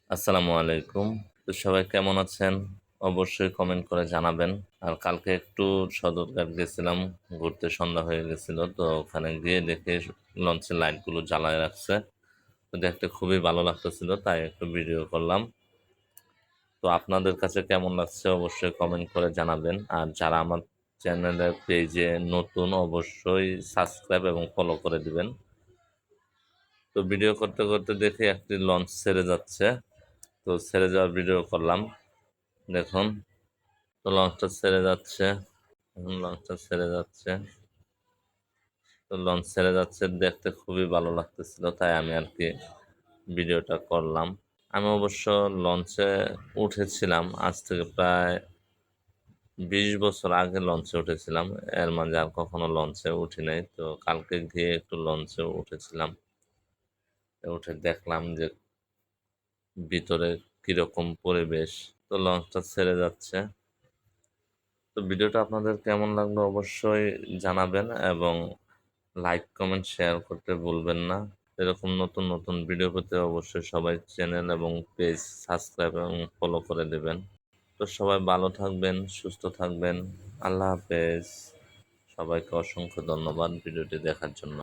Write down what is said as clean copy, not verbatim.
আসসালামু আলাইকুম। তো সবাই কেমন আছেন? অবশ্যই কমেন্ট করে জানাবেন। আর কালকে একটু সদরঘাট গেছিলাম ঘুরতে, সন্ধ্যা হয়ে গেছিল। তো ওখানে গিয়ে দেখি লঞ্চের লাইটগুলো জ্বালায় রাখছে। তো দেখতে খুবই ভালো লাগতেছিল, তাই একটু ভিডিও করলাম। তো আপনাদের কাছে কেমন লাগছে অবশ্যই কমেন্ট করে জানাবেন। আর যারা আমার চ্যানেলের পেজে নতুন অবশ্যই সাবস্ক্রাইব এবং ফলো করে দিবেন। তো ভিডিও করতে করতে দেখি একটি লঞ্চ ছেড়ে যাচ্ছে। তো ছেড়ে যাওয়ার ভিডিও করলাম। দেখুন, তো লঞ্চটা ছেড়ে যাচ্ছে। এখন লঞ্চটা ছেড়ে যাচ্ছে। তো লঞ্চ ছেড়ে যাচ্ছে দেখতে খুবই ভালো লাগতেছিল, তাই আমি আর কি ভিডিওটা করলাম। আমি অবশ্য লঞ্চে উঠেছিলাম আজ থেকে প্রায় 20 বছর আগে লঞ্চে উঠেছিলাম। এর মাঝে আর কখনো লঞ্চে উঠি নাই। তো কালকে গিয়ে একটু লঞ্চে উঠেছিলাম। উঠে দেখলাম যে ভিতরে কিরকম পরিবেশ। তো লঞ্চটা ছেড়ে যাচ্ছে। তো ভিডিওটা আপনাদের কেমন লাগলো অবশ্যই জানাবেন এবং লাইক, কমেন্ট, শেয়ার করতে ভুলবেন না। এরকম নতুন নতুন ভিডিও পেতে অবশ্যই সবাই চ্যানেল এবং পেজ সাবস্ক্রাইব এবং ফলো করে দেবেন। তো সবাই ভালো থাকবেন, সুস্থ থাকবেন। আল্লাহ হাফেজ। সবাইকে অসংখ্য ধন্যবাদ ভিডিওটি দেখার জন্য।